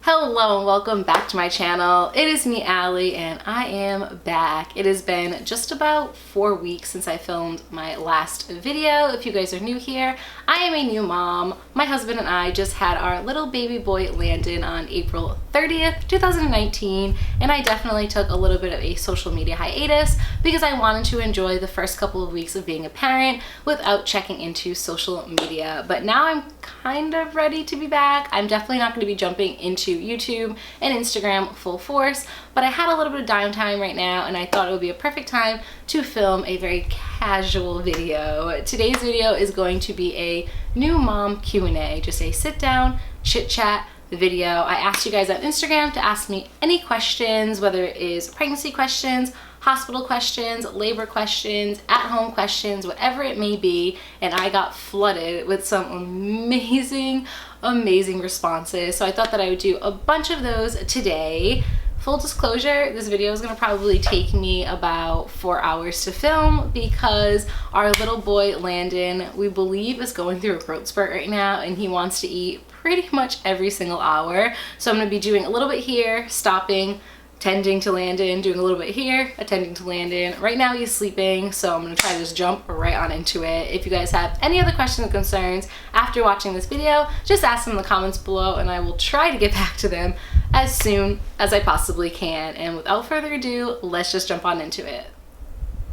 Hello and welcome back to my channel. It is me, Allie, and I am back. It has been just about 4 weeks since I filmed my last video. If you guys are new here, I am a new mom. My husband and I just had our little baby boy Landon on April 30th, 2019, and I definitely took a little bit of a social media hiatus because I wanted to enjoy the first couple of weeks of being a parent without checking into social media. But now I'm kind of ready to be back. I'm definitely not going to be jumping into YouTube and Instagram full force, but I had a little bit of downtime right now and I thought it would be a perfect time to film a very casual video. Today's video is going to be a new mom Q&A, just a sit down, chit chat video. I asked you guys on Instagram to ask me any questions, whether it is pregnancy questions, hospital questions, labor questions, at-home questions, whatever it may be, and I got flooded with some amazing responses. So I thought that I would do a bunch of those today. Full disclosure, this video is going to probably take me about 4 hours to film because our little boy Landon, we believe, is going through a growth spurt right now and he wants to eat pretty much every single hour. So I'm going to be doing a little bit here, stopping, tending to Landon, doing a little bit here, attending to Landon. Right now he's sleeping, so I'm gonna try to just jump right on into it. If you guys have any other questions or concerns after watching this video, just ask them in the comments below and I will try to get back to them as soon as I possibly can. And without further ado, let's just jump on into it.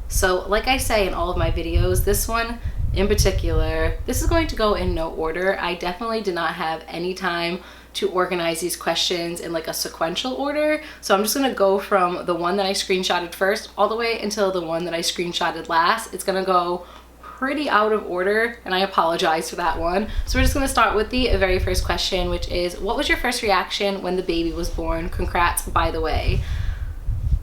So like I say in all of my videos, this one in particular, this is going to go in no order. I definitely did not have any time to organize these questions in like a sequential order. So I'm just gonna go from the one that I screenshotted first all the way until the one that I screenshotted last. It's gonna go pretty out of order and I apologize for that one. So we're just gonna start with the very first question, which is, what was your first reaction when the baby was born? Congrats, by the way.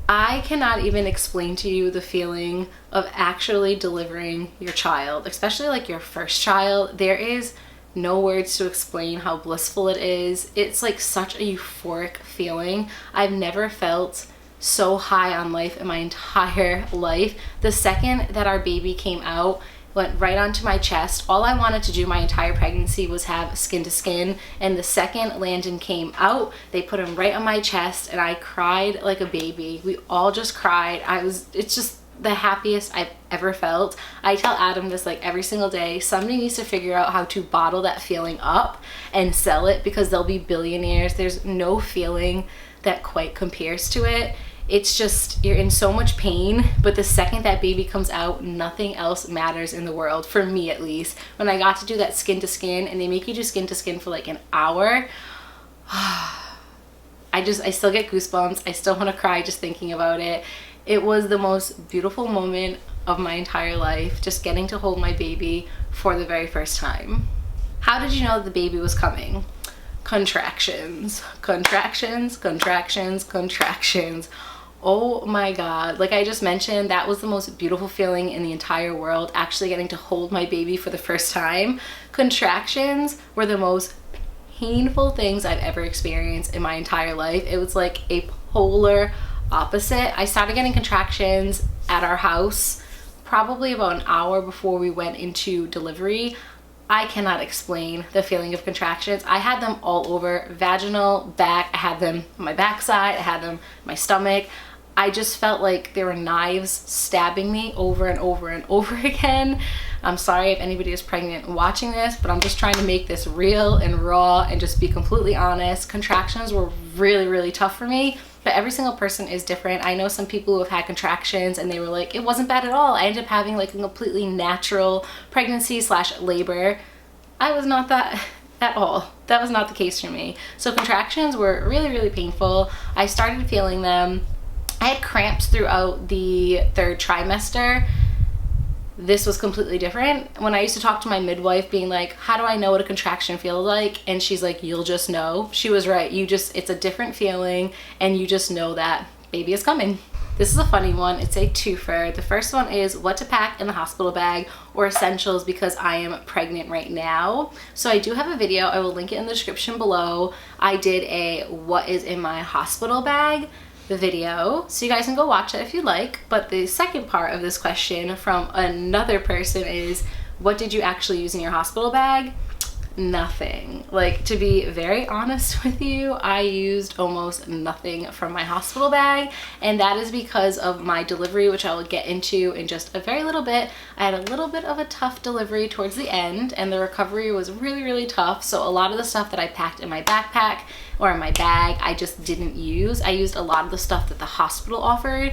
I cannot even explain to you the feeling of actually delivering your child, especially like your first child. There is no words to explain how blissful it is. It's like such a euphoric feeling. I've never felt so high on life in my entire life. The second that our baby came out, went right onto my chest. All I wanted to do my entire pregnancy was have skin to skin, and the second Landon came out, they put him right on my chest and I cried like a baby. We all just cried. It's just the happiest I've ever felt. I tell Adam this like every single day. Somebody needs to figure out how to bottle that feeling up and sell it because they'll be billionaires. There's no feeling that quite compares to it. It's just, you're in so much pain, but the second that baby comes out, nothing else matters in the world, for me at least. When I got to do that skin to skin, and they make you do skin to skin for like an hour, I still get goosebumps. I still want to cry just thinking about it. It was the most beautiful moment of my entire life, just getting to hold my baby for the very first time. How did you know that the baby was coming? Contractions, contractions, contractions, contractions. Oh my God. Like I just mentioned, that was the most beautiful feeling in the entire world, actually getting to hold my baby for the first time. Contractions were the most painful things I've ever experienced in my entire life. It was like a polar opposite. I started getting contractions at our house probably about an hour before we went into delivery. I cannot explain the feeling of contractions. I had them all over, vaginal, back. I had them on my backside. I had them on my stomach. I just felt like there were knives stabbing me over and over and over again. I'm sorry if anybody is pregnant watching this, but I'm just trying to make this real and raw and just be completely honest. Contractions were really tough for me, but every single person is different. I know some people who have had contractions and they were like, it wasn't bad at all. I ended up having like a completely natural pregnancy / labor. I was not that at all. That was not the case for me. So contractions were really painful. I started feeling them. I had cramps throughout the 3rd trimester. This was completely different. When I used to talk to my midwife being like, how do I know what a contraction feels like? And she's like, you'll just know. She was right. It's a different feeling and you just know that baby is coming. This is a funny one. It's a twofer. The first one is what to pack in the hospital bag or essentials because I am pregnant right now. So I do have a video. I will link it in the description below. I did a what is in my hospital bag video, so you guys can go watch it if you like. But the second part of this question from another person is, what did you actually use in your hospital bag? nothing. Like, to be very honest with you, I used almost nothing from my hospital bag, and that is because of my delivery, which I will get into in just a very little bit. I had a little bit of a tough delivery towards the end, and the recovery was really, really tough. So a lot of the stuff that I packed in my backpack or in my bag, I just didn't use. I used a lot of the stuff that the hospital offered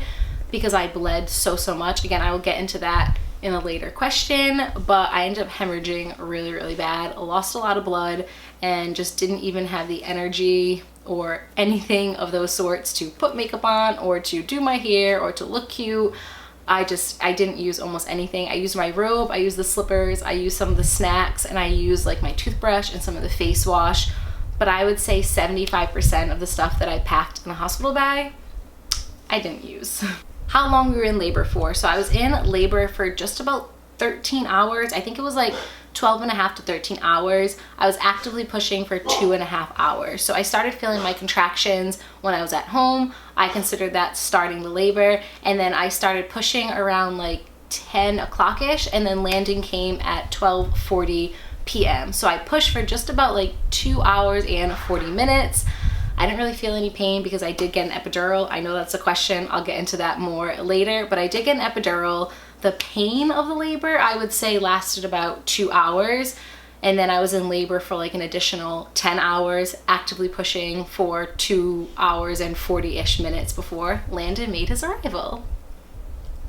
because I bled so much. Again, I will get into that in a later question, but I ended up hemorrhaging really, really bad. I lost a lot of blood and just didn't even have the energy or anything of those sorts to put makeup on or to do my hair or to look cute. I didn't use almost anything. I used my robe, I used the slippers, I used some of the snacks, and I used like my toothbrush and some of the face wash. But I would say 75% of the stuff that I packed in the hospital bag, I didn't use. How long we were in labor for. So I was in labor for just about 13 hours. I think it was like 12 and a half to 13 hours. I was actively pushing for 2.5 hours. So I started feeling my contractions when I was at home. I considered that starting the labor. And then I started pushing around like 10 o'clock-ish, and then Landon came at 12:40 p.m. So I pushed for just about like 2 hours and 40 minutes. I didn't really feel any pain because I did get an epidural. I know that's a question. I'll get into that more later, but I did get an epidural. The pain of the labor, I would say, lasted about 2 hours. And then I was in labor for like an additional 10 hours, actively pushing for 2 hours and 40-ish minutes before Landon made his arrival.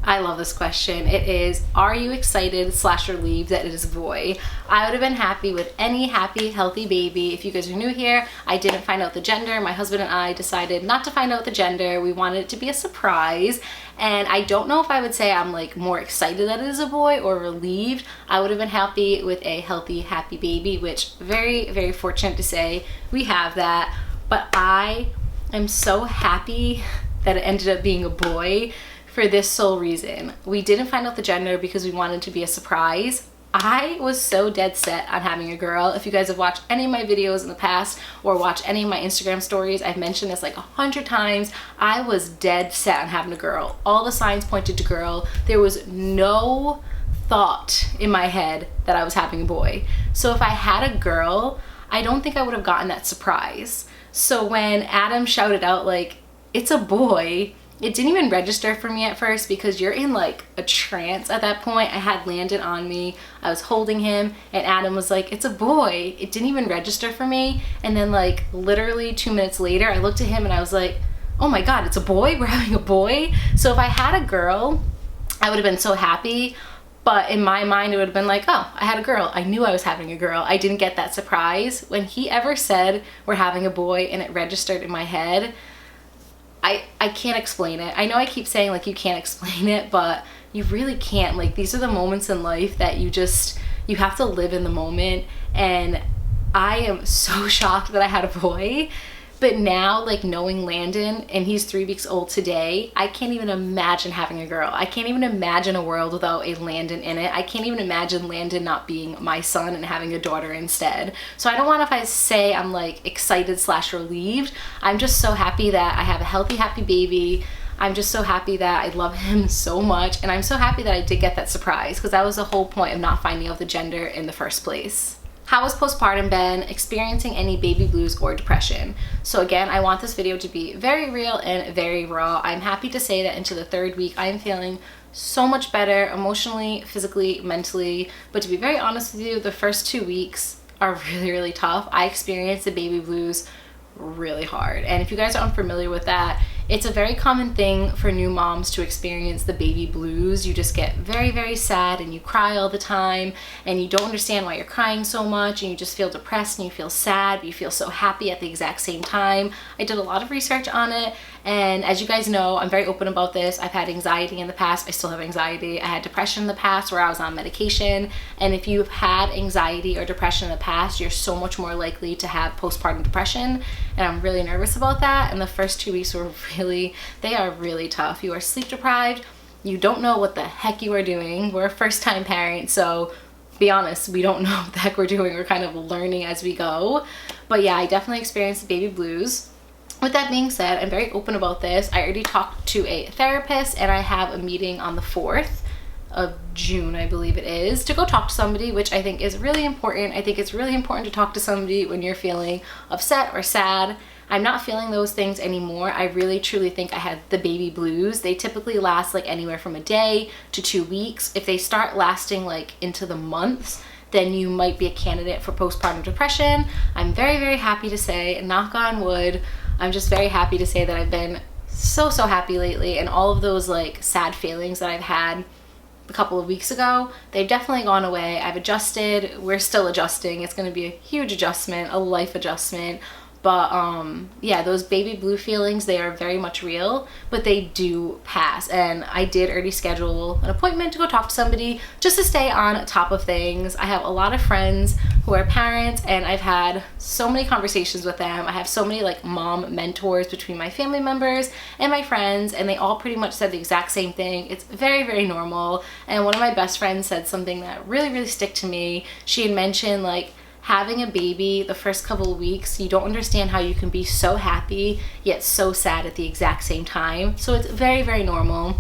I love this question. It is, are you excited / relieved that it is a boy? I would have been happy with any happy, healthy baby. If you guys are new here, I didn't find out the gender. My husband and I decided not to find out the gender. We wanted it to be a surprise. And I don't know if I would say I'm like more excited that it is a boy or relieved. I would have been happy with a healthy, happy baby, which very, very fortunate to say we have that. But I am so happy that it ended up being a boy for this sole reason. We didn't find out the gender because we wanted to be a surprise. I was so dead set on having a girl. If you guys have watched any of my videos in the past or watched any of my Instagram stories, I've mentioned this like 100 times. I was dead set on having a girl. All the signs pointed to girl. There was no thought in my head that I was having a boy. So if I had a girl, I don't think I would have gotten that surprise. So when Adam shouted out like, it's a boy, it didn't even register for me at first because you're in like a trance at that point. I had Landon on me, I was holding him, and Adam was like, it's a boy. It didn't even register for me. And then like literally 2 minutes later, I looked at him and I was like, oh my God, it's a boy? We're having a boy? So if I had a girl, I would have been so happy. But in my mind, it would have been like, oh, I had a girl. I knew I was having a girl. I didn't get that surprise. When he ever said we're having a boy and it registered in my head, I can't explain it. I know I keep saying like you can't explain it, but you really can't. Like, these are the moments in life that you have to live in the moment. And I am so shocked that I had a boy. But now, like, knowing Landon, and he's 3 weeks old today, I can't even imagine having a girl. I can't even imagine a world without a Landon in it. I can't even imagine Landon not being my son and having a daughter instead. So I don't want to say I'm like excited / relieved. I'm just so happy that I have a healthy, happy baby. I'm just so happy that I love him so much. And I'm so happy that I did get that surprise, because that was the whole point of not finding out the gender in the first place. How has postpartum been? Experiencing any baby blues or depression? So again, I want this video to be very real and very raw. I'm happy to say that into the 3rd week, I am feeling so much better emotionally, physically, mentally. But to be very honest with you, the first 2 weeks are really, really tough. I experienced the baby blues really hard. And if you guys are unfamiliar with that, it's a very common thing for new moms to experience the baby blues. You just get very, very sad and you cry all the time and you don't understand why you're crying so much, and you just feel depressed and you feel sad, but you feel so happy at the exact same time. I did a lot of research on it, and as you guys know, I'm very open about this. I've had anxiety in the past. I still have anxiety. I had depression in the past where I was on medication, and if you've had anxiety or depression in the past, you're so much more likely to have postpartum depression, and I'm really nervous about that. And the first 2 weeks were they are really tough. You are sleep deprived. You don't know what the heck you are doing. We're a first-time parent, so be honest, we don't know what the heck we're doing. We're kind of learning as we go. But yeah, I definitely experienced the baby blues. With that being said, I'm very open about this. I already talked to a therapist, and I have a meeting on the 4th of June, I believe it is, to go talk to somebody, which I think is really important. I think it's really important to talk to somebody when you're feeling upset or sad. I'm not feeling those things anymore. I really truly think I had the baby blues. They typically last like anywhere from a day to 2 weeks. If they start lasting like into the months, then you might be a candidate for postpartum depression. I'm very, very happy to say, knock on wood, I'm just very happy to say that I've been so happy lately, and all of those like sad feelings that I've had a couple of weeks ago, they've definitely gone away. I've adjusted. We're still adjusting. It's going to be a huge adjustment, a life adjustment. But yeah, those baby blue feelings, they are very much real, but they do pass. And I did already schedule an appointment to go talk to somebody just to stay on top of things. I have a lot of friends who are parents, and I've had so many conversations with them. I have so many like mom mentors between my family members and my friends, and they all pretty much said the exact same thing. It's very, very normal. And one of my best friends said something that really, really stuck to me. She had mentioned like, having a baby the first couple of weeks, you don't understand how you can be so happy yet so sad at the exact same time. So it's very, very normal.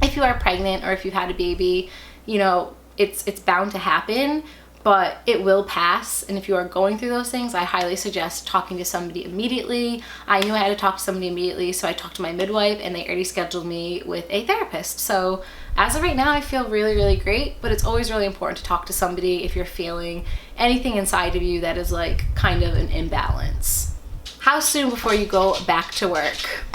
If you are pregnant or if you've had a baby, you know, it's bound to happen, but it will pass. And if you are going through those things, I highly suggest talking to somebody immediately. I knew I had to talk to somebody immediately, so I talked to my midwife, and they already scheduled me with a therapist. So as of right now, I feel really, really great, but it's always really important to talk to somebody if you're feeling anything inside of you that is like kind of an imbalance. How soon before you go back to work?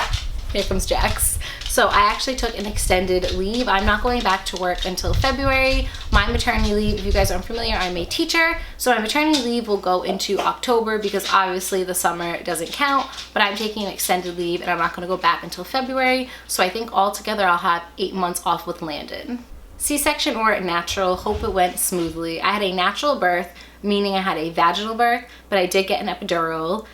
Here comes Jax. So I actually took an extended leave. I'm not going back to work until February. My maternity leave, if you guys aren't familiar, I'm a teacher. So my maternity leave will go into October because obviously the summer doesn't count, but I'm taking an extended leave and I'm not gonna go back until February. So I think altogether I'll have 8 months off with Landon. C-section or natural, hope it went smoothly. I had a natural birth, meaning I had a vaginal birth, but I did get an epidural.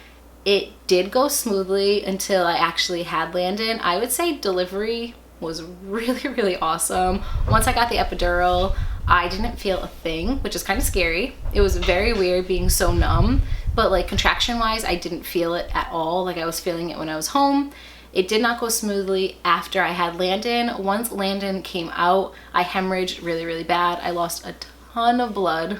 It did go smoothly until I actually had Landon. I would say delivery was really, really awesome. Once I got the epidural, I didn't feel a thing, which is kind of scary. It was very weird being so numb, but like contraction wise, I didn't feel it at all. Like I was feeling it when I was home. It did not go smoothly after I had Landon. Once Landon came out, I hemorrhaged really, really bad. I lost a ton of blood.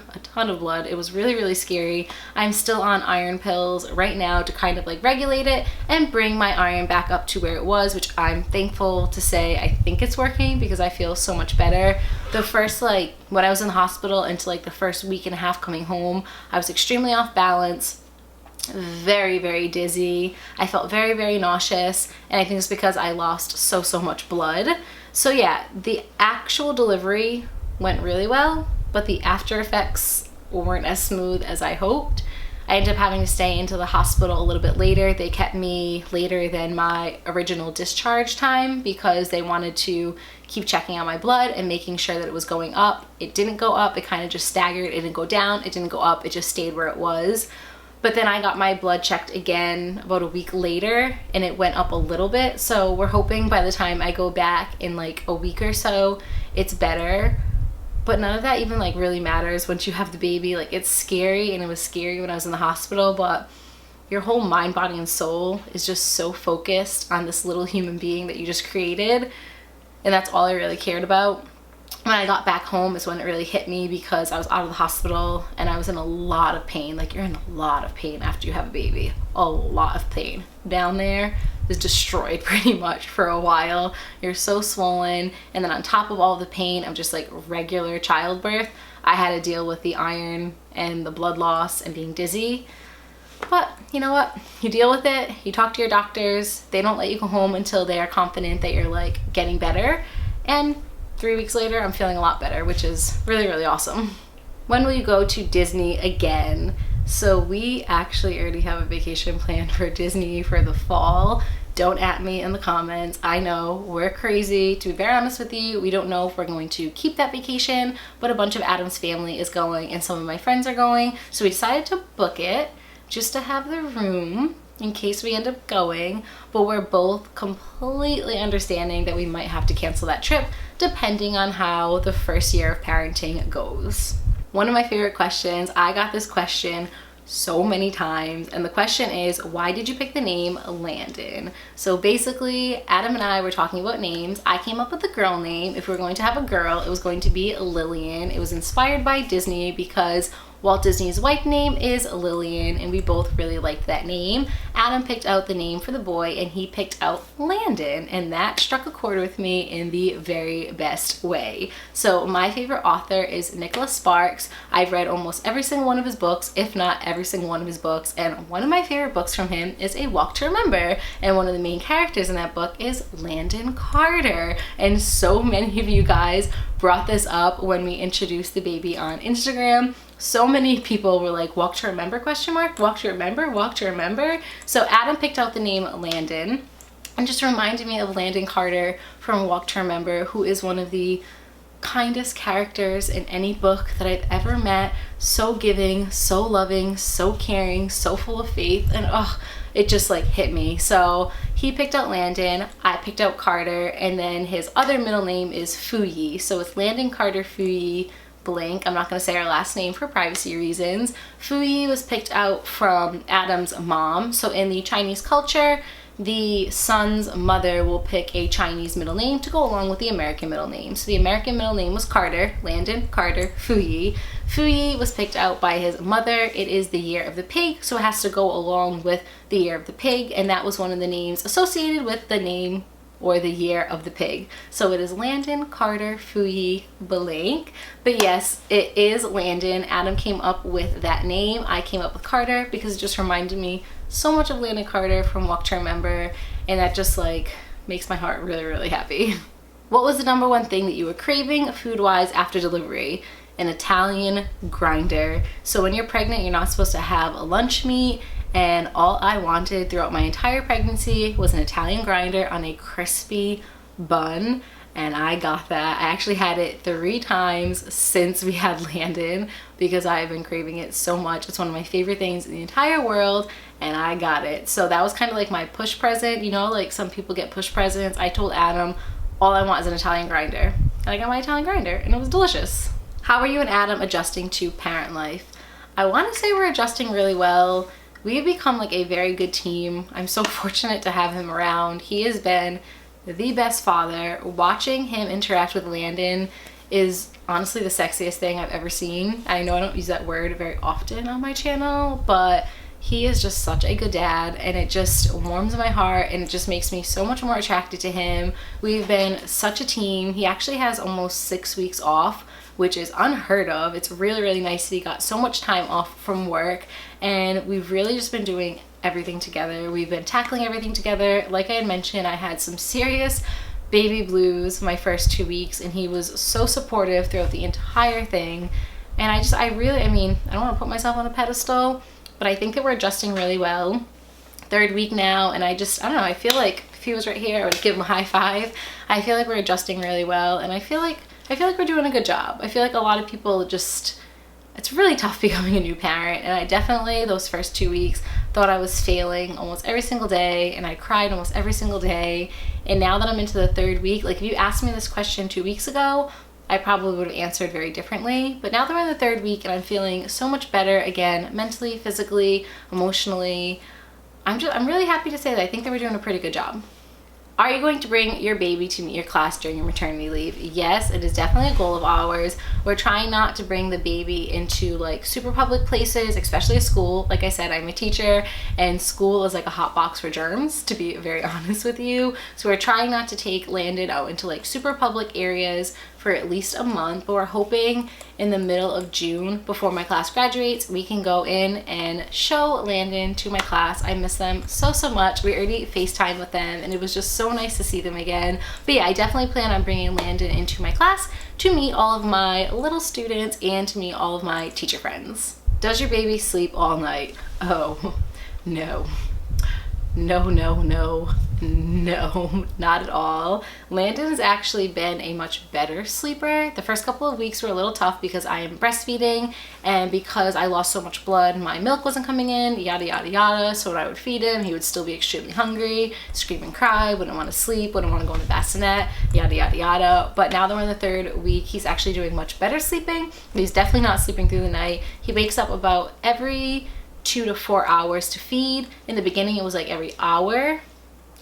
It was really, really scary. I'm still on iron pills right now to kind of like regulate it and bring my iron back up to where it was, which I'm thankful to say I think it's working because I feel so much better. The first, like when I was in the hospital until like the first week and a half coming home, I was extremely off balance, very, very dizzy. I felt very, very nauseous, and I think it's because I lost so much blood. So yeah, the actual delivery went really well, but the after effects weren't as smooth as I hoped. I ended up having to stay into the hospital a little bit later. They kept me later than my original discharge time because they wanted to keep checking on my blood and making sure that it was going up. It didn't go up, it kind of just staggered. It didn't go down, it didn't go up, it just stayed where it was. But then I got my blood checked again about a week later and it went up a little bit. So we're hoping by the time I go back in like a week or so, it's better. But none of that even like really matters once you have the baby. Like it's scary, and it was scary when I was in the hospital, but your whole mind, body, and soul is just so focused on this little human being that you just created. And that's all I really cared about. When I got back home is when it really hit me because I was out of the hospital and I was in a lot of pain. Like you're in a lot of pain after you have a baby. A lot of pain. Down there is destroyed pretty much for a while. You're so swollen, and then on top of all the pain of just like regular childbirth, I had to deal with the iron and the blood loss and being dizzy. But you know what? You deal with it. You talk to your doctors. They don't let you go home until they are confident that you're like getting better. And 3 weeks later, I'm feeling a lot better, which is really, really awesome. When will you go to Disney again? So we actually already have a vacation planned for Disney for the fall. Don't at me in the comments. I know we're crazy. To be very honest with you, we don't know if we're going to keep that vacation, but a bunch of Adam's family is going and some of my friends are going. So we decided to book it just to have the room in case we end up going, but we're both completely understanding that we might have to cancel that trip depending on how the first year of parenting goes. One of my favorite questions, I got this question so many times, and the question is, why did you pick the name Landon? So basically, Adam and I were talking about names. I came up with the girl name. If we were going to have a girl, it was going to be Lillian. It was inspired by Disney because Walt Disney's wife name is Lillian, and we both really liked that name. Adam picked out the name for the boy, and he picked out Landon, and that struck a chord with me in the very best way. So my favorite author is Nicholas Sparks. I've read almost every single one of his books, if not every single one of his books, and one of my favorite books from him is A Walk to Remember, and one of the main characters in that book is Landon Carter. And so many of you guys brought this up when we introduced the baby on Instagram. So many people were like, walk to remember, question mark, walk to remember, walk to remember. So Adam picked out the name Landon, and just reminded me of Landon Carter from Walk to Remember, who is one of the kindest characters in any book that I've ever met. So giving, so loving, so caring, so full of faith, and it just like hit me. So he picked out Landon, I picked out Carter, and then his other middle name is Fuyi. So it's Landon Carter Fuyi blank. I'm not going to say our last name for privacy reasons. Fuyi was picked out from Adam's mom. So in the Chinese culture, the son's mother will pick a Chinese middle name to go along with the American middle name. So the American middle name was Carter, Landon Carter Fuyi. Fuyi was picked out by his mother. It is the year of the pig, so it has to go along with the year of the pig, and that was one of the names associated with the name or the year of the pig. So it is Landon Carter Fuyi blank. But yes, it is Landon. Adam came up with that name. I came up with Carter because it just reminded me so much of Landon Carter from Walk to Remember, and that just like makes my heart really, really happy. What was the number one thing that you were craving food-wise after delivery? An Italian grinder. So when you're pregnant, you're not supposed to have a lunch meat, and all I wanted throughout my entire pregnancy was an Italian grinder on a crispy bun, and I got that. I actually had it 3 times since we had Landon because I've been craving it so much. It's one of my favorite things in the entire world, and I got it. So that was kind of like my push present. You know, like some people get push presents. I told Adam, all I want is an Italian grinder, and I got my Italian grinder, and it was delicious. How are you and Adam adjusting to parent life? I want to say we're adjusting really well. We've become like a very good team. I'm so fortunate to have him around. He has been the best father. Watching him interact with Landon is honestly the sexiest thing I've ever seen. I know I don't use that word very often on my channel, but he is just such a good dad, and it just warms my heart, and it just makes me so much more attracted to him. We've been such a team. He actually has almost 6 weeks off, which is unheard of. It's really, really nice that he got so much time off from work, and we've really just been doing everything together. We've been tackling everything together. Like I had mentioned, I had some serious baby blues my first 2 weeks, and he was so supportive throughout the entire thing. And I don't want to put myself on a pedestal, but I think that we're adjusting really well. 3rd week now, and I don't know, I feel like if he was right here, I would give him a high five. I feel like we're adjusting really well, and I feel like we're doing a good job. I feel like a lot of people it's really tough becoming a new parent, and I definitely, those first 2 weeks, thought I was failing almost every single day, and I cried almost every single day. And now that I'm into the 3rd week, like if you asked me this question 2 weeks ago, I probably would have answered very differently. But now that we're in the 3rd week and I'm feeling so much better again, mentally, physically, emotionally, I'm really happy to say that I think that we're doing a pretty good job. Are you going to bring your baby to meet your class during your maternity leave? Yes, it is definitely a goal of ours. We're trying not to bring the baby into like super public places, especially a school. Like I said, I'm a teacher, and school is like a hot box for germs, to be very honest with you. So we're trying not to take Landon out into like super public areas for at least a month, but we're hoping in the middle of June, before my class graduates, we can go in and show Landon to my class. I miss them so much. We already FaceTimed with them, and it was just so nice to see them again. But yeah, I definitely plan on bringing Landon into my class to meet all of my little students and to meet all of my teacher friends. Does your baby sleep all night? Oh, no. No, not at all. Landon has actually been a much better sleeper. The first couple of weeks were a little tough because I am breastfeeding, and because I lost so much blood, my milk wasn't coming in, yada yada yada. So when I would feed him, he would still be extremely hungry, scream and cry, wouldn't want to sleep, wouldn't want to go in the bassinet, yada yada yada. But now that we're in the 3rd week, he's actually doing much better sleeping, but he's definitely not sleeping through the night. He wakes up about every 2 to 4 hours to feed. In the beginning, it was like every hour.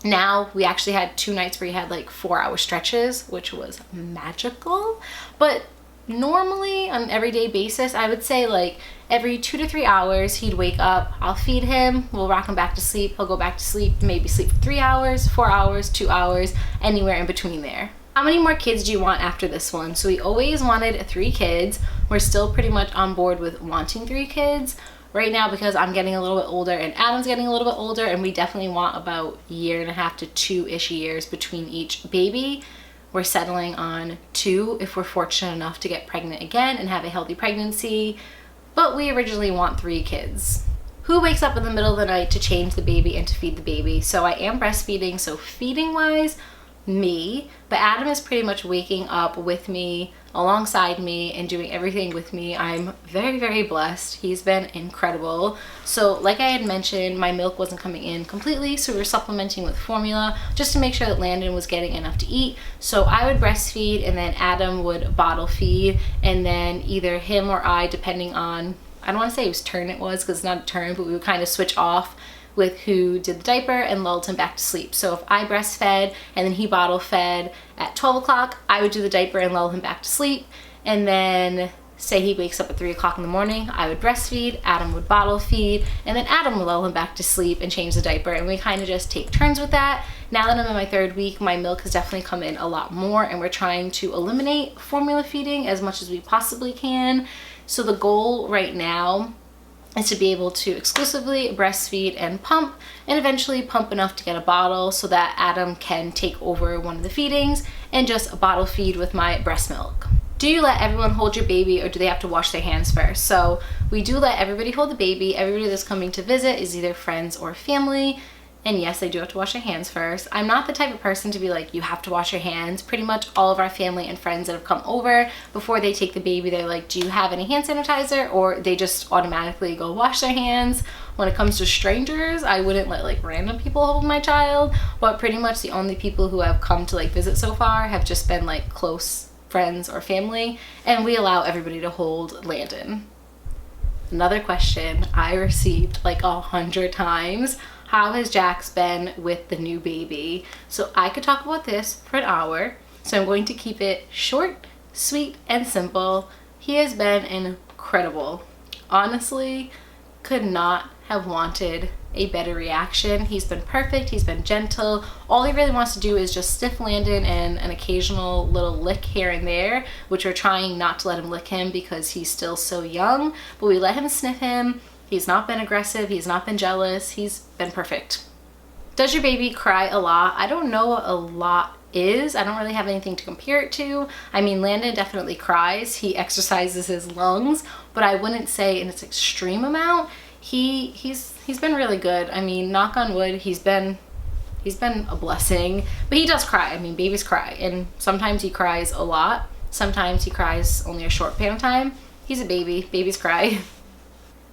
Now we actually had 2 nights where he had like 4-hour stretches, which was magical. But normally on an everyday basis, I would say like every 2 to 3 hours he'd wake up, I'll feed him, we'll rock him back to sleep, he'll go back to sleep, maybe sleep for 3 hours, 4 hours, 2 hours, anywhere in between there. How many more kids do you want after this one? So we always wanted 3 kids. We're still pretty much on board with wanting 3 kids. Right now, because I'm getting a little bit older and Adam's getting a little bit older, and we definitely want about 1.5 to 2-ish years between each baby, we're settling on 2 if we're fortunate enough to get pregnant again and have a healthy pregnancy. But we originally want 3 kids. Who wakes up in the middle of the night to change the baby and to feed the baby? So I am breastfeeding, so feeding wise, me, but Adam is pretty much waking up with me, alongside me, and doing everything with me. I'm very, very blessed. He's been incredible. So like I had mentioned, my milk wasn't coming in completely, so we were supplementing with formula just to make sure that Landon was getting enough to eat. So I would breastfeed and then Adam would bottle feed, and then either him or I, depending on, I don't want to say whose turn it was because it's not a turn, but we would kind of switch off with who did the diaper and lulled him back to sleep. So if I breastfed and then he bottle fed at 12 o'clock, I would do the diaper and lull him back to sleep. And then say he wakes up at 3 o'clock in the morning, I would breastfeed, Adam would bottle feed, and then Adam would lull him back to sleep and change the diaper. And we kind of just take turns with that. Now that I'm in my 3rd week, my milk has definitely come in a lot more, and we're trying to eliminate formula feeding as much as we possibly can. So the goal right now is to be able to exclusively breastfeed and pump, and eventually pump enough to get a bottle so that Adam can take over one of the feedings and just bottle feed with my breast milk. Do you let everyone hold your baby, or do they have to wash their hands first? So we do let everybody hold the baby. Everybody that's coming to visit is either friends or family. And yes, they do have to wash their hands first. I'm not the type of person to be like, you have to wash your hands. Pretty much all of our family and friends that have come over, before they take the baby, they're like, do you have any hand sanitizer? Or they just automatically go wash their hands. When it comes to strangers, I wouldn't let like random people hold my child. But pretty much the only people who have come to like visit so far have just been like close friends or family. And we allow everybody to hold Landon. Another question I received like 100 times. How has Jax been with the new baby? So I could talk about this for an hour, so I'm going to keep it short, sweet, and simple. He has been incredible. Honestly, could not have wanted a better reaction. He's been perfect, he's been gentle. All he really wants to do is just sniff Landon and an occasional little lick here and there, which we're trying not to let him lick him because he's still so young, but we let him sniff him. He's not been aggressive, he's not been jealous, he's been perfect. Does your baby cry a lot? I don't know what a lot is. I don't really have anything to compare it to. I mean, Landon definitely cries. He exercises his lungs, but I wouldn't say in its extreme amount. He's been really good. I mean, knock on wood, he's been a blessing, but he does cry. I mean, babies cry, and sometimes he cries a lot. Sometimes he cries only a short span of time. He's a baby. Babies cry.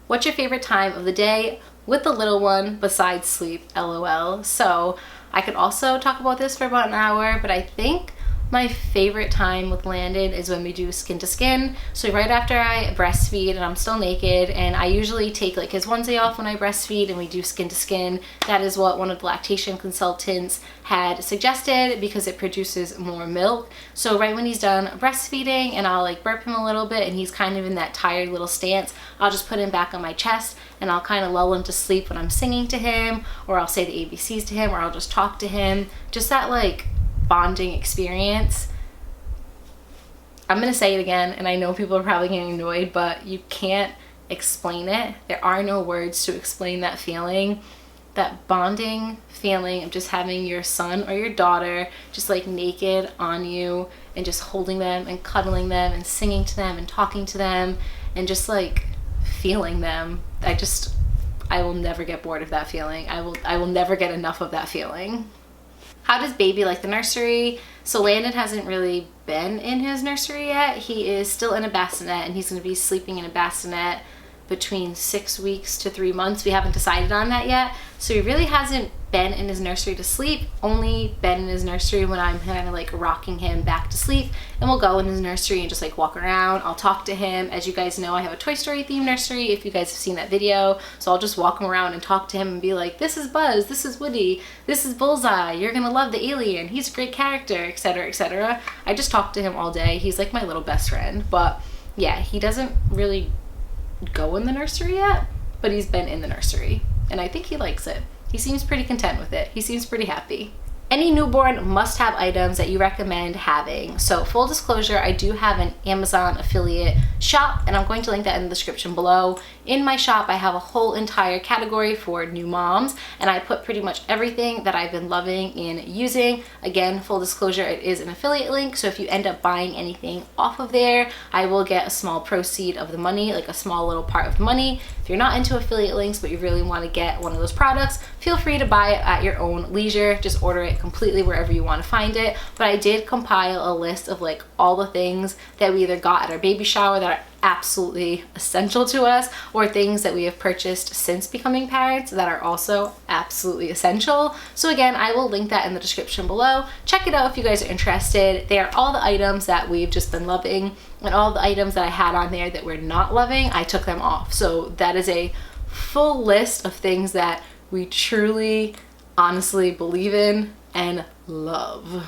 What's your favorite time of the day with the little one besides sleep? LOL. So I could also talk about this for about an hour, but I think my favorite time with Landon is when we do skin to skin. So right after I breastfeed and I'm still naked, and I usually take like his onesie off when I breastfeed and we do skin to skin. That is what one of the lactation consultants had suggested because it produces more milk. So right when he's done breastfeeding and I'll like burp him a little bit and he's kind of in that tired little stance, I'll just put him back on my chest and I'll kind of lull him to sleep when I'm singing to him, or I'll say the ABCs to him, or I'll just talk to him. Just that like bonding experience. I'm gonna say it again, and I know people are probably getting annoyed, but you can't explain it. There are no words to explain that feeling. That bonding feeling of just having your son or your daughter just like naked on you and just holding them and cuddling them and singing to them and talking to them and just like feeling them. I will never get bored of that feeling. I will never get enough of that feeling. How does baby like the nursery? So Landon hasn't really been in his nursery yet. He is still in a bassinet, and he's going to be sleeping in a bassinet between 6 weeks to 3 months. We haven't decided on that yet. So he really hasn't been in his nursery to sleep, only been in his nursery when I'm kind of like rocking him back to sleep, and we'll go in his nursery and just like walk around. I'll talk to him. As you guys know, I have a Toy Story themed nursery, if you guys have seen that video. So I'll just walk him around and talk to him and be like, this is Buzz, this is Woody, this is Bullseye, you're gonna love the alien, he's a great character, etc, etc. I just talk to him all day. He's like my little best friend. But yeah, he doesn't really go in the nursery yet, but he's been in the nursery and I think he likes it. He seems pretty content with it. He seems pretty happy. Any newborn must-have items that you recommend having. So full disclosure, I do have an Amazon affiliate shop, and I'm going to link that in the description below. In my shop, I have a whole entire category for new moms, and I put pretty much everything that I've been loving and using. Again, full disclosure, it is an affiliate link, so if you end up buying anything off of there, I will get a small proceed of the money, like a small little part of the money. If you're not into affiliate links, but you really want to get one of those products, feel free to buy it at your own leisure. Just order it completely wherever you want to find it. But I did compile a list of like all the things that we either got at our baby shower that are absolutely essential to us, or things that we have purchased since becoming parents that are also absolutely essential. So again, I will link that in the description below. Check it out if you guys are interested. They are all the items that we've just been loving, and all the items that I had on there that we're not loving, I took them off. So that is a full list of things that we truly, honestly believe in and love.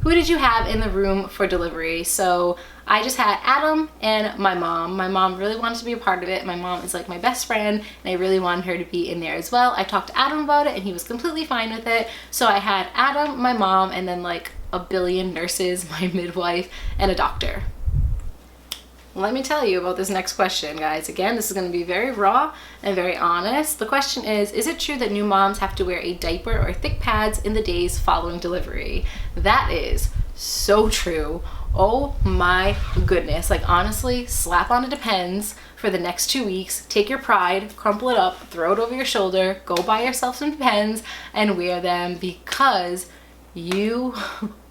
Who did you have in the room for delivery? So I just had Adam and my mom. My mom really wanted to be a part of it. My mom is like my best friend, and I really wanted her to be in there as well. I talked to Adam about it and he was completely fine with it. So I had Adam, my mom, and then like a billion nurses, my midwife, and a doctor. Let me tell you about this next question, guys. Again, this is going to be very raw and very honest. The question is it true that new moms have to wear a diaper or thick pads in the days following delivery? That is so true. Oh my goodness. Like honestly, slap on a Depends for the next 2 weeks, take your Pride, crumple it up, throw it over your shoulder, go buy yourself some Depends and wear them, because you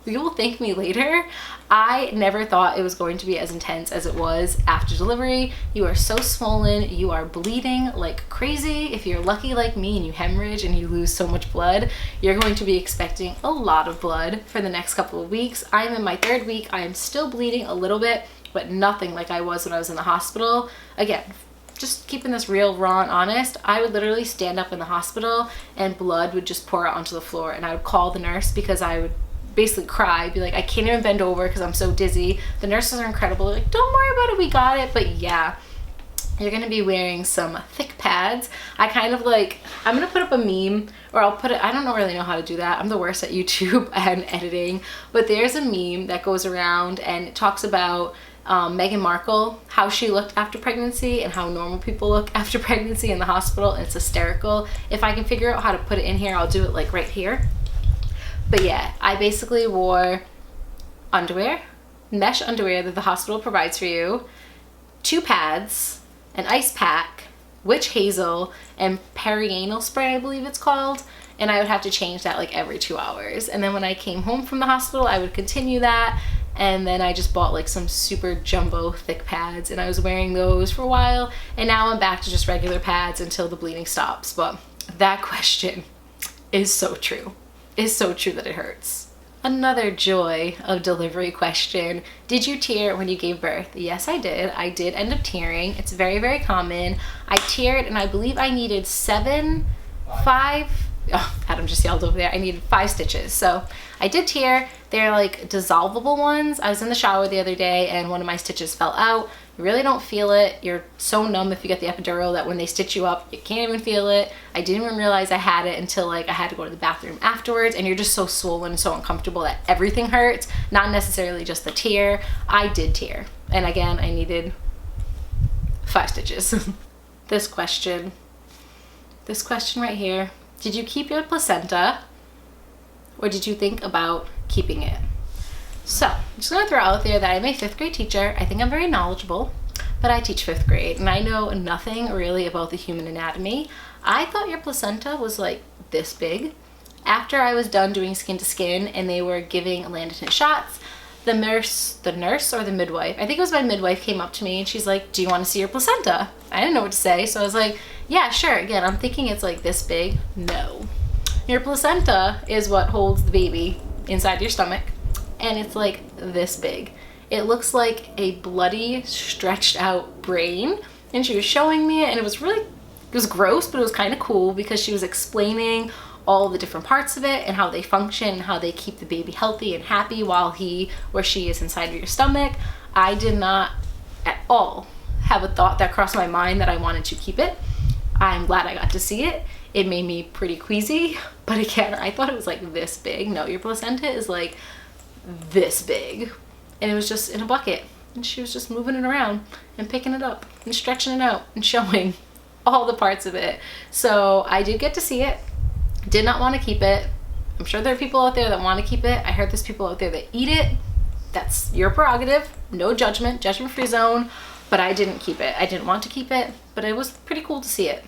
will thank me later. I never thought it was going to be as intense as it was after delivery. You are so swollen, you are bleeding like crazy. If you're lucky like me and you hemorrhage and you lose so much blood, you're going to be expecting a lot of blood for the next couple of weeks. I'm in my 3rd week. I am still bleeding a little bit, but nothing like I was when I was in the hospital. Again, just keeping this real, raw, and honest, I would literally stand up in the hospital and blood would just pour out onto the floor, and I would call the nurse because I would basically cry, be like, I can't even bend over because I'm so dizzy. The nurses are incredible. They're like, don't worry about it, we got it. But yeah, you're gonna be wearing some thick pads. I kind of like, I'm gonna put up a meme, or I'll put it, I don't really know how to do that. I'm the worst at YouTube and editing, but there's a meme that goes around and it talks about Meghan Markle, how she looked after pregnancy and how normal people look after pregnancy in the hospital. It's hysterical. If I can figure out how to put it in here, I'll do it like right here. But yeah, I basically wore underwear, mesh underwear that the hospital provides for you, 2 pads, an ice pack, witch hazel, and perianal spray, I believe it's called. And I would have to change that like every 2 hours. And then when I came home from the hospital, I would continue that. And then I just bought like some super jumbo thick pads, and I was wearing those for a while. And now I'm back to just regular pads until the bleeding stops. But that question is so true. Is so true that it hurts. Another joy of delivery question. Did you tear when you gave birth? Yes, I did. I did end up tearing. It's very, very common. I teared, and I believe I needed 5. Oh, Adam just yelled over there. I needed 5 stitches. So I did tear. They're like dissolvable ones. I was in the shower the other day and one of my stitches fell out. You really don't feel it. You're so numb if you get the epidural that when they stitch you up, you can't even feel it. I didn't even realize I had it until like I had to go to the bathroom afterwards, and you're just so swollen and so uncomfortable that everything hurts, not necessarily just the tear. I did tear. And again, I needed 5 stitches. This question right here. Did you keep your placenta, or did you think about keeping it? So, I'm just gonna throw out there that I'm a 5th grade teacher. I think I'm very knowledgeable, but I teach 5th grade and I know nothing really about the human anatomy. I thought your placenta was like this big. After I was done doing skin to skin and they were giving Landon his shots, the nurse or the midwife, I think it was my midwife, came up to me and she's like, do you want to see your placenta? I didn't know what to say, so I was like, yeah, sure. Again, I'm thinking it's like this big. No. Your placenta is what holds the baby inside your stomach, and it's like this big. It looks like a bloody, stretched out brain, and she was showing me it, and it was gross, but it was kind of cool because she was explaining all the different parts of it and how they function and how they keep the baby healthy and happy while he or she is inside of your stomach. I did not at all have a thought that crossed my mind that I wanted to keep it. I'm glad I got to see it. It made me pretty queasy, but again, I thought it was like this big. No, your placenta is like this big. And it was just in a bucket, and she was just moving it around and picking it up and stretching it out and showing all the parts of it. So I did get to see it. Did not want to keep it. I'm sure there are people out there that want to keep it. I heard there's people out there that eat it. That's your prerogative. No judgment, judgment-free zone. But I didn't keep it. I didn't want to keep it, but it was pretty cool to see it.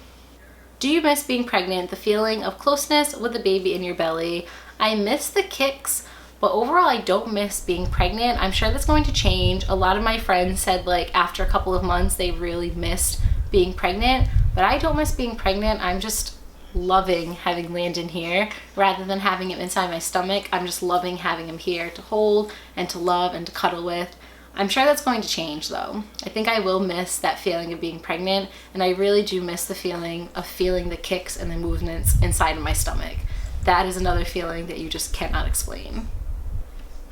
Do you miss being pregnant? The feeling of closeness with the baby in your belly. I miss the kicks, but overall I don't miss being pregnant. I'm sure that's going to change. A lot of my friends said like after a couple of months they really missed being pregnant, but I don't miss being pregnant. I'm just loving having Landon here rather than having him inside my stomach. I'm just loving having him here to hold and to love and to cuddle with. I'm sure that's going to change though. I think I will miss that feeling of being pregnant, and I really do miss the feeling of feeling the kicks and the movements inside of my stomach. That is another feeling that you just cannot explain.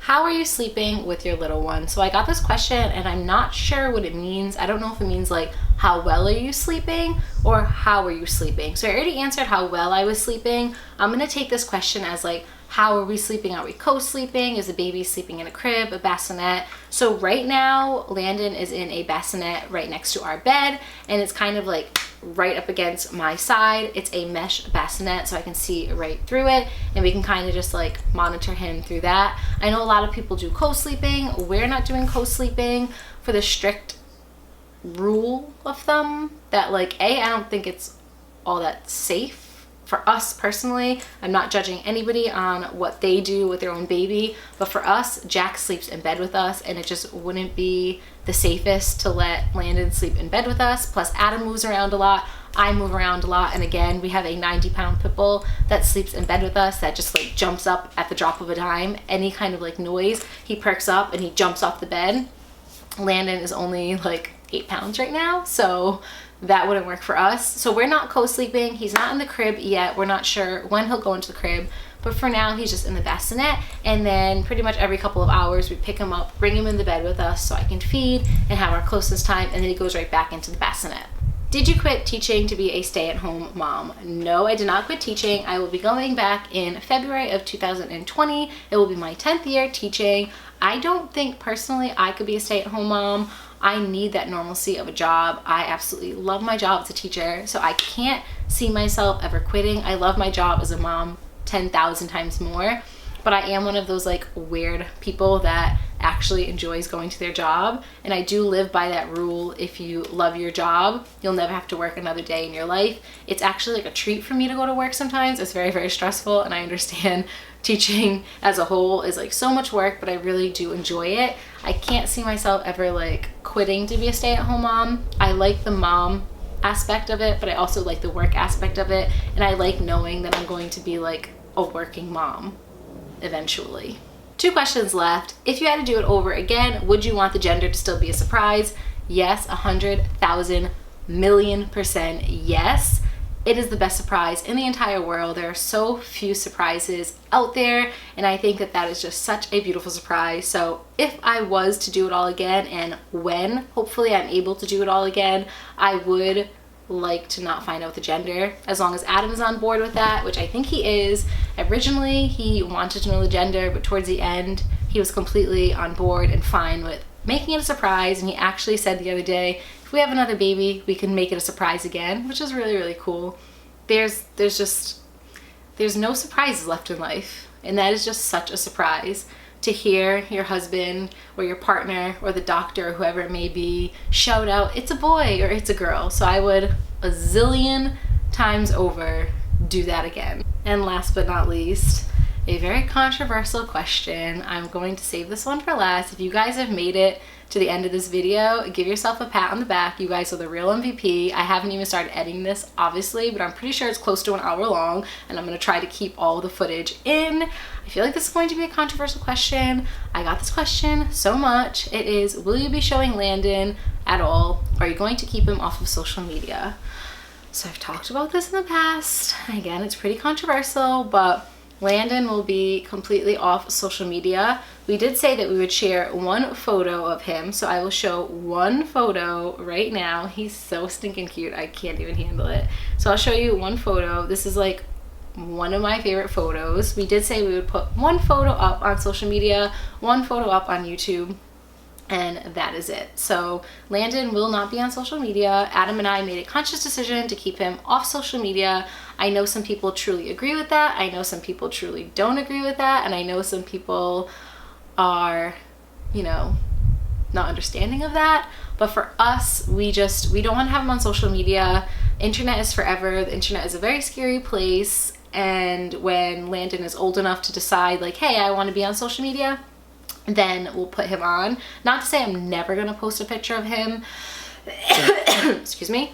How are you sleeping with your little one? So I got this question and I'm not sure what it means. I don't know if it means like how well are you sleeping or how are you sleeping. So I already answered how well I was sleeping. I'm gonna take this question as like, how are we sleeping? Are we co-sleeping? Is the baby sleeping in a crib, a bassinet? So right now, Landon is in a bassinet right next to our bed, and it's kind of like right up against my side. It's a mesh bassinet, so I can see right through it, and we can kind of just like monitor him through that. I know a lot of people do co-sleeping. We're not doing co-sleeping for the strict rule of thumb that like, I don't think it's all that safe. For us personally, I'm not judging anybody on what they do with their own baby, but for us, Jack sleeps in bed with us, and it just wouldn't be the safest to let Landon sleep in bed with us. Plus Adam moves around a lot, I move around a lot, and again, we have a 90-pound pit bull that sleeps in bed with us that just like jumps up at the drop of a dime. Any kind of like noise, he perks up and he jumps off the bed. Landon is only like 8 pounds right now, so that wouldn't work for us. So we're not co-sleeping. He's not in the crib yet. We're not sure when he'll go into the crib, but for now he's just in the bassinet, and then pretty much every couple of hours we pick him up, bring him in the bed with us so I can feed and have our closest time, and then he goes right back into the bassinet. Did you quit teaching to be a stay-at-home mom? No, I did not quit teaching. I will be going back in February of 2020. It will be my 10th year teaching. I don't think personally I could be a stay-at-home mom. I need that normalcy of a job. I absolutely love my job as a teacher, so I can't see myself ever quitting. I love my job as a mom 10,000 times more, but I am one of those like weird people that actually enjoys going to their job, and I do live by that rule. If you love your job, you'll never have to work another day in your life. It's actually like a treat for me to go to work sometimes. It's very, very stressful, and I understand teaching as a whole is like so much work, but I really do enjoy it. I can't see myself ever like quitting to be a stay-at-home mom. I like the mom aspect of it, but I also like the work aspect of it, and I like knowing that I'm going to be like a working mom eventually. 2 questions left. If you had to do it over again, would you want the gender to still be a surprise? Yes, 100,000 million% yes. It is the best surprise in the entire world. There are so few surprises out there, and I think that that is just such a beautiful surprise. So if I was to do it all again, and when hopefully I'm able to do it all again, I would like to not find out the gender, as long as Adam is on board with that, which I think he is. Originally he wanted to know the gender, but towards the end he was completely on board and fine with making it a surprise, and he actually said the other day, if we have another baby, we can make it a surprise again, which is really, really cool. There's no surprises left in life, and that is just such a surprise to hear your husband or your partner or the doctor or whoever it may be shout out, it's a boy or it's a girl. So I would a zillion times over do that again. And last but not least, a very controversial question. I'm going to save this one for last. If you guys have made it to the end of this video, give yourself a pat on the back. You guys are the real MVP. I haven't even started editing this, obviously, but I'm pretty sure it's close to an hour long, and I'm gonna try to keep all the footage in. I feel like this is going to be a controversial question. I got this question so much. It is, will you be showing Landon at all? Are you going to keep him off of social media? So I've talked about this in the past. Again, it's pretty controversial, but Landon will be completely off social media. We did say that we would share one photo of him, so I will show one photo right now. He's so stinking cute, I can't even handle it. So I'll show you one photo. This is like one of my favorite photos. We did say we would put one photo up on social media, one photo up on YouTube, and that is it. So Landon will not be on social media. Adam and I made a conscious decision to keep him off social media. I know some people truly agree with that. I know some people truly don't agree with that. And I know some people are, you know, not understanding of that. But for us, we don't want to have him on social media. Internet is forever. The internet is a very scary place. And when Landon is old enough to decide like, hey, I want to be on social media, then we'll put him on. Not to say I'm never gonna post a picture of him. Excuse me.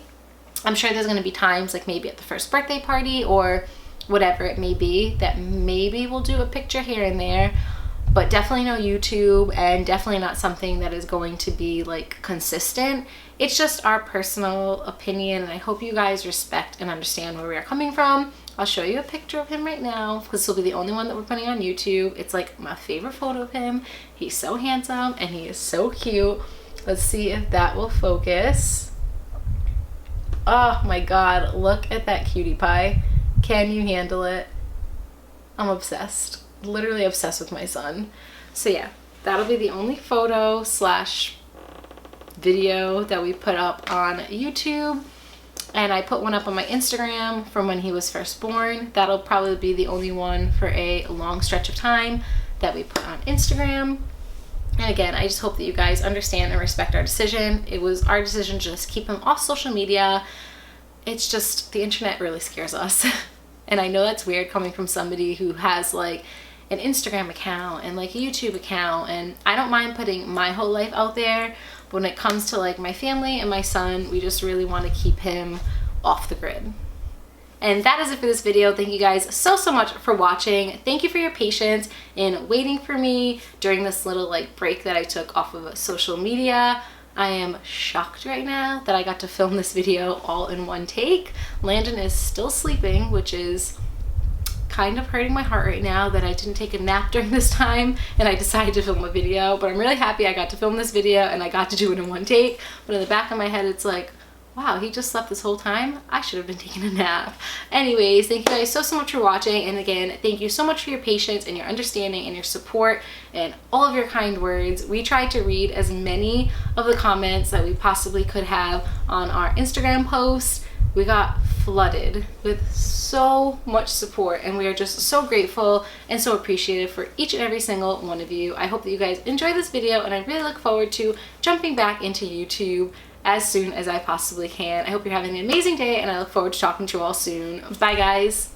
I'm sure there's gonna be times like maybe at the first birthday party or whatever it may be that maybe we'll do a picture here and there, but definitely no YouTube, and definitely not something that is going to be like consistent. It's just our personal opinion, and I hope you guys respect and understand where we are coming from. I'll show you a picture of him right now because this will be the only one that we're putting on YouTube. It's like my favorite photo of him. He's so handsome and he is so cute. Let's see if that will focus. Oh my god, look at that cutie pie. Can you handle it? I'm obsessed. Literally obsessed with my son. So yeah, that'll be the only photo slash video that we put up on YouTube. And I put one up on my Instagram from when he was first born. That'll probably be the only one for a long stretch of time that we put on Instagram. And again, I just hope that you guys understand and respect our decision. It was our decision to just keep him off social media. It's just, the internet really scares us. And I know that's weird coming from somebody who has like an Instagram account and like a YouTube account. And I don't mind putting my whole life out there. But when it comes to like my family and my son, we just really want to keep him off the grid. And that is it for this video. Thank you guys so much for watching. Thank you for your patience in waiting for me during this little like break that I took off of social media. I am shocked right now that I got to film this video all in one take. Landon is still sleeping, which is kind of hurting my heart right now that I didn't take a nap during this time and I decided to film a video. But I'm really happy I got to film this video and I got to do it in one take. But in the back of my head, it's like, wow, he just slept this whole time? I should have been taking a nap. Anyways, thank you guys so much for watching. And again, thank you so much for your patience and your understanding and your support and all of your kind words. We tried to read as many of the comments that we possibly could have on our Instagram post. We got flooded with so much support, and we are just so grateful and so appreciative for each and every single one of you. I hope that you guys enjoyed this video, and I really look forward to jumping back into YouTube as soon as I possibly can. I hope you're having an amazing day, and I look forward to talking to you all soon. Bye guys.